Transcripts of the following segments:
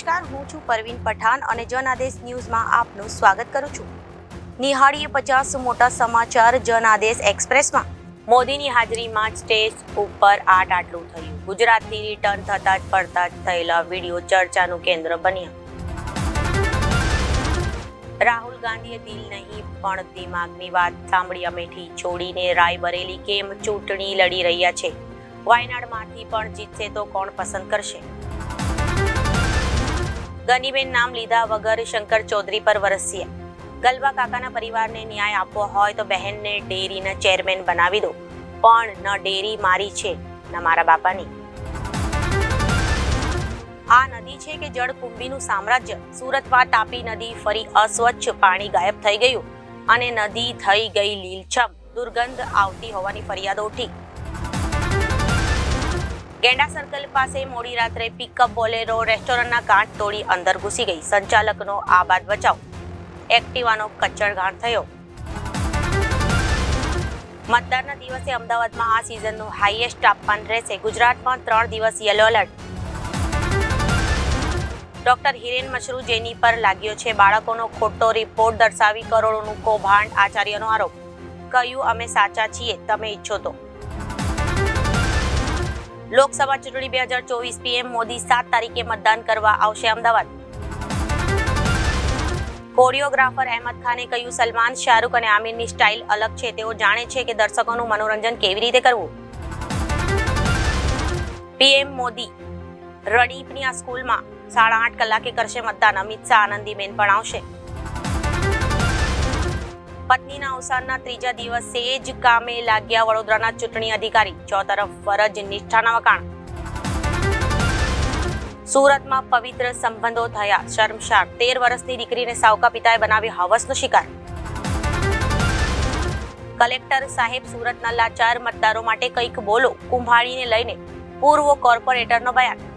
નમસ્કાર, હું છું પરવીન પઠાણ અને જન આદેશ ન્યૂઝમાં આપનું સ્વાગત કરું છું. નિહાળીએ 50 મોટા સમાચાર જન આદેશ એક્સપ્રેસમાં. મોદીની હાજરીમાં સ્ટેજ ઉપર આટલું થયું. ગુજરાતથી રિટર્ન થતા જ પડતા જ થયેલા વિડીયો ચર્ચાનું કેન્દ્ર બન્યા. રાહુલ ગાંધીએ દિલ નહીં પણ દિમાગની વાત સાંભળી અમેઠી છોડીને રાયબરેલી કેમ ચૂંટણી લડી રહ્યા છે. વાયનાડમાંથી પણ જીતશે તો કોણ પસંદ કરશે? ગનીબેન નામ લીધા વગર શંકર ચૌધરી પર વરસ્યા. ગલબા કાકાના પરિવારને ન્યાય આપવો હોય તો બહેનને ડેરીના ચેરમેન બનાવી દો, પણ ન ડેરી મારી છે ન મારા બાપાની. આ નદી છે કે જળકુંભીનું સામ્રાજ્ય. સુરતમાં તાપી નદી ફરી અસ્વચ્છ પાણી ગાયબ થઈ ગયું અને નદી થઈ ગઈ લીલછમ. દુર્ગંધ આવતી હોવાની ફરિયાદો ઉઠી. ગેંડા સર્કલ પાસે મોડી રાત્રે પિકઅપ બોલેરો રેસ્ટોરન્ટના કાચ તોડી અંદર ઘૂસી ગઈ. સંચાલકનો આબાદ બચાવ. એક્ટિવાનો કચ્ચરઘાણ થયો. મતદાનના દિવસે અમદાવાદમાં આ સિઝનનું હાઈએસ્ટ તાપમાન રહેશે. ગુજરાતમાં 3 દિવસ yellow alert. Doctor Hiren Mashru જેની પર લાગ્યો છે બાળકોનો ખોટો રિપોર્ટ દર્શાવી કરોડોનું કૌભાંડ. આચાર્યનો આરોપ. કહ્યું અમે સાચા છીએ, તમે ઈચ્છો તો. લોકસભા ચૂંટણી 2024 PM મોદી 7 તારીખે મતદાન કરવા આવશે અમદાવાદ. કોરિયોગ્રાફર અહેમદ ખાને કહ્યું સલમાન, શાહરૂખ અને આમિરની સ્ટાઇલ અલગ છે. તેઓ જાણે છે કે દર્શકોનું મનોરંજન કેવી રીતે કરવું. PM મોદી રડીપની આ સ્કૂલમાં 8:30 કલાકે કરશે મતદાન. અમિત શાહ, આનંદીબેન પણ આવશે. પત્નીના અવસાનના 3જા દિવસે જ કામે લાગ્યા વડોદરાના ચૂંટણી અધિકારી. ચોતરફ ફરજ નિષ્ઠાના વખાણ. સુરતમાં પવિત્ર સંબંધો થયા શર્મસાર. 13 વર્ષની દીકરીને સાવકા પિતાએ બનાવી હવસનો શિકાર. કલેક્ટર સાહેબ, સુરતના લાચાર મતદારો માટે કંઈક બોલો. કુંભાણીને લઈને પૂર્વ કોર્પોરેટરનો બયાન.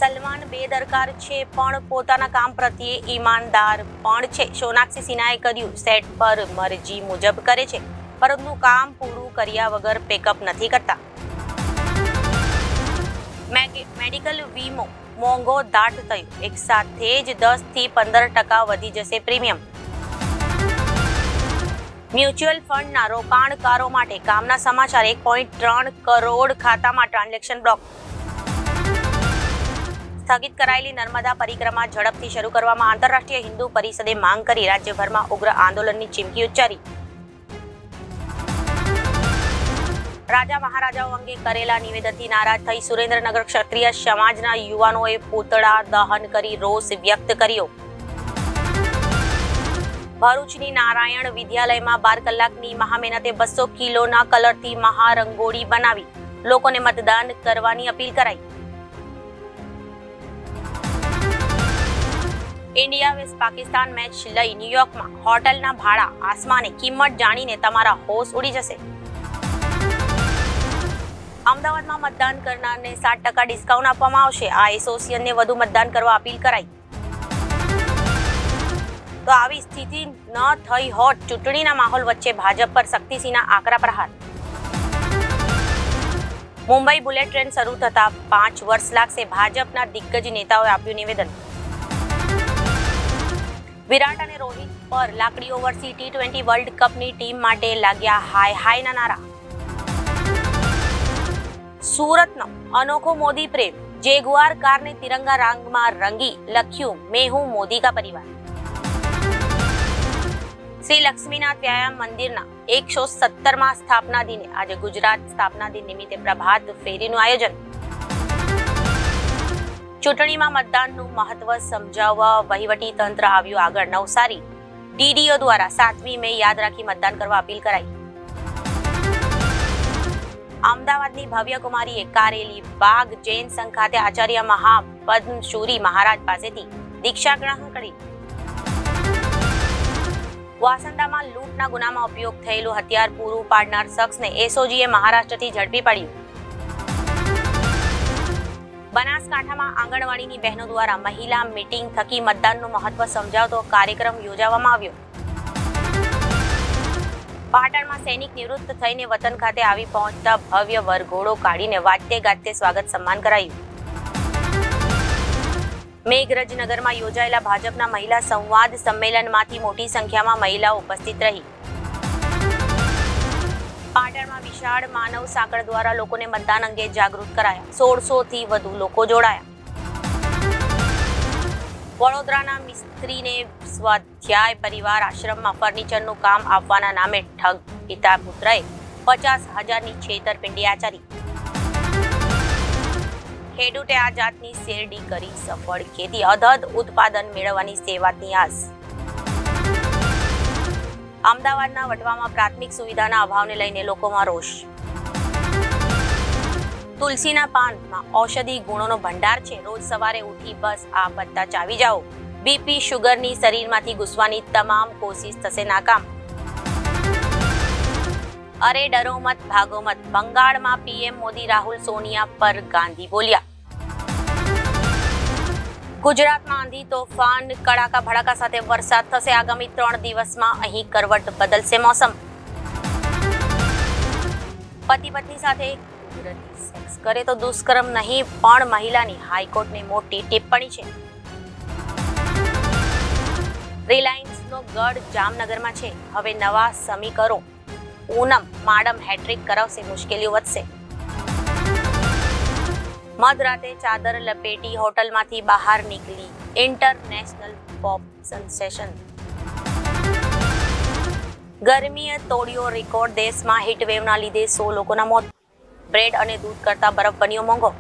સલમાન બેદરકાર છે પણ પોતાના કામ પ્રત્યે ઈમાનદાર પણ છે. સોનાક્ષી સિન્હાએ કર્યું સેટ પર મરજી મુજબ કરે છે, પરંતુ કામ પૂરું કર્યા વગર પેકઅપ નથી કરતા. મેડિકલ વીમો મોંઘો દાટ થયો. એક સાથે જ 10 થી 15% વધી જશે પ્રીમિયમ. મ્યુચ્યુઅલ ફંડના રોકાણકારો માટે કામના સમાચાર. 1.3 કરોડ ખાતામાં ટ્રાન્ઝેક્શન બ્લોક. સ્થગિત કરાયેલી નર્મદા પરિક્રમા ઝડપથી શરૂ કરવામાં. આંતરરાષ્ટ્રીય હિન્દુ પરિષદે માંગ કરી. રાજ્યભરમાં ઉગ્ર આંદોલનની ચીમકી ઉચ્ચારી. રાજા મહારાજાઓ અંગે કરેલા નિવેદનથી નારાજ થઈ સુરેન્દ્રનગર ક્ષત્રિય સમાજના યુવાનોએ પૂતળા દહન કરી રોષ વ્યક્ત કર્યો. ભરૂચની નારાયણ વિદ્યાલયમાં 12 કલાકની મહામહેનતે 200 કિલોના કલરથી મહારંગોળી બનાવી લોકોને મતદાન કરવાની અપીલ કરાઈ. ઇન્ડિયા વેસ્ટ પાકિસ્તાન મેચ લઈ ન્યુયોર્કમાં હોટલના ભાડા આસમાને. કિંમત જાણીને તમારા હોશ ઉડી જશે. અમદાવાદમાં મતદાન કરનારને 7% ડિસ્કાઉન્ટ આપવામાં આવશે. આ એસોસિએશનને વધુ મતદાન કરવા અપીલ કરાઈ. તો આવી સ્થિતિ ન થઈ હોત. ચૂંટણીના માહોલ વચ્ચે ભાજપ પર શક્તિસિંહના આકરા પ્રહાર. મુંબઈ બુલેટ ટ્રેન શરૂ થતા 5 વર્ષ લાગશે. ભાજપના દિગ્ગજ નેતાઓએ આપ્યું નિવેદન. વિરાટ અને રોહિત પર લાકડીઓ વરસી. T20 વર્લ્ડ કપની ટીમ માટે લાગ્યા હાયના નારા. સુરતનો અનોખો મોદી પ્રેમ. જેગુઆર કારને તિરંગા રંગમાં રંગી લખ્યું મેં હું મોદી કા પરિવાર. શ્રી લક્ષ્મીનાથ વ્યાયામ મંદિરના 117મા સ્થાપના દિને આજે ગુજરાત સ્થાપના દિન નિમિત્તે પ્રભાત ફેરીનું આયોજન. ચૂંટણીમાં મતદાનનું મહત્વ સમજાવવા વહીવટી તંત્ર આવ્યું આગળ. નવસારી DDO દ્વારા 7મી મે યાદ રાખી મતદાન કરવા અપીલ કરાઈ. અમદાવાદની ભવ્ય કુમારીએ કારેલી બાગ જૈન સંઘ ખાતે આચાર્ય મહાપદ્મશુરી મહારાજ પાસેથી દીક્ષા ગ્રહણ કરી. વાસંદામાં લૂંટના ગુનામાં ઉપયોગ થયેલું હથિયાર પૂરું પાડનાર શખ્સને એસઓજીએ મહારાષ્ટ્રથી ઝડપી પાડ્યું. બનાસકાંઠામાં આંગણવાડીની બહેનો દ્વારા મહિલા મીટિંગ થકી મતદાનનું મહત્વ સમજાવતો કાર્યક્રમ યોજવામાં આવ્યો. પાટણમાં સૈનિક નિવૃત્ત થઈને વતન ખાતે આવી પહોંચતા ભવ્ય વરઘોડો કાઢીને વાજતે ગાજતે સ્વાગત સન્માન કરાયું. મેઘરજનગરમાં યોજાયેલા ભાજપના મહિલા સંવાદ સંમેલનમાંથી મોટી સંખ્યામાં મહિલાઓ ઉપસ્થિત રહી. પાટણમાં વિશાળ માનવ સાંકળ દ્વારા લોકોને મતદાન અંગે જાગૃત કરાયા. 1600 થી વધુ લોકો જોડાયા. વડોદરાના મિસ્ત્રીને સ્વાધ્યાય પરિવાર આશ્રમમાં ફર્નિચરનું કામ આપવાના નામે ઠગ પિતા પુત્રએ 50,000ની છેતરપિંડી આચરી. ખેડૂતે આ જાતની શેરડી કરી સફળ ખેતી, અધધ ઉત્પાદન મેળવવાની સેવાતની આસ. અમદાવાદના વટવામાં પ્રાથમિક સુવિધાના અભાવને લઈને લોકોમાં રોષ. તુલસીના પાનમાં ઔષધિ ગુણોનો ભંડાર છે. રોજ સવારે ઉઠી બસ આ પત્તા ચાવી જાઓ. બીપી શુગરની શરીરમાંથી ઘૂસવાની તમામ કોશિશ થશે નાકામ. અરે ડરો મત ભાગો મત. બંગાળમાં પીએમ મોદી રાહુલ સોનિયા પર ગાંધી બોલ્યા. ગુજરાતમાં આંધી તોફાન કડાકા ભડાકા સાથે વરસાદ થશે. આગામી 3 દિવસમાં અહીં કરવટ બદલશે મોસમ. પતિ પત્ની સાથે કુદરતી સેક્સ કરે તો દુષ્કર્મ નહીં, પણ મહિલાની હાઈકોર્ટની મોટી ટિપ્પણી છે. રિલાયન્સનો ગઢ જામનગરમાં છે. હવે નવા સમીકરો. પૂનમ માડમ હેટ્રિક કરાવશે, મુશ્કેલીઓ વધશે. મધરાતે ચાદર લપેટી હોટલમાંથી બહાર નીકળી ઇન્ટરનેશનલ પોપ સેન્સેશન. ગરમીએ તોડ્યો રેકોર્ડ. દેશમાં હીટવેવના લીધે 100 લોકોના મોત. બ્રેડ અને દૂધ કરતા બરફ બન્યો મોંઘો.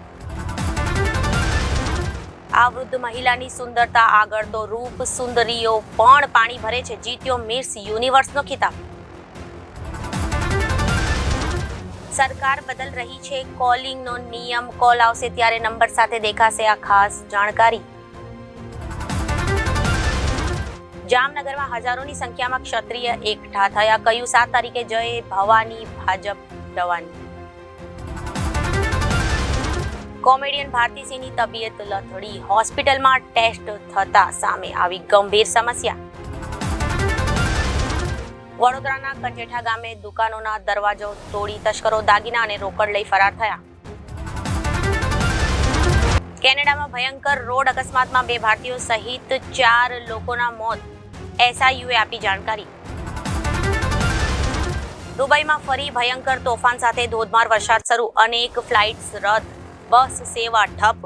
આ વૃદ્ધ મહિલાની સુંદરતા આગળ તો રૂપ સુંદરીઓ પણ પાણી ભરે છે. જીત્યો મિસ યુનિવર્સનો ખિતાબ. સરકાર બદલ રહી છે કોલિંગનો નિયમ. કોલ આવશે ત્યારે નંબર સાથે દેખાશે આ ખાસ જાણકારી. જામનગરમાં હજારોની સંખ્યામાં ક્ષત્રિય એકઠા થયા. કહ્યું 7 તારીખે જય ભવાની ભાજપ રવાની. કોમેડિયન ભારતી સિંહની તબિયત લથડી. હોસ્પિટલમાં ટેસ્ટ થતા સામે આવી ગંભીર સમસ્યા. વડોદરાના કંજેઠા ગામે દુકાનોના દરવાજો તોડી તસ્કરો દાગીના અને રોકડ લઈ ફરાર થયા. કેનેડામાં ભયંકર રોડ અકસ્માતમાં 2 ભારતીયો સહિત 4 લોકોના મોત. એસઆઈયુએ આપી જાણકારી. દુબઈમાં ફરી ભયંકર તોફાન સાથે ધોધમાર વરસાદ શરૂ. અનેક ફ્લાઇટ્સ રદ, બસ સેવા ઠપ.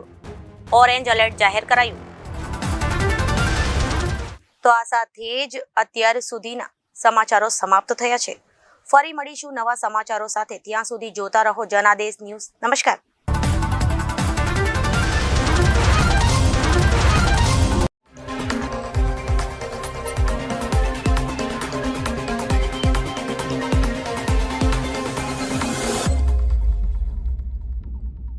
ઓરેન્જ એલર્ટ જાહેર કરાયું. તો આ સાથે જ અત્યાર સુધીના સમાચારો સમાપ્ત થયા છે. ફરી મળીશું નવા સમાચારો સાથે. ત્યાં સુધી જોતા રહો જનાદેશ ન્યૂઝ. નમસ્કાર.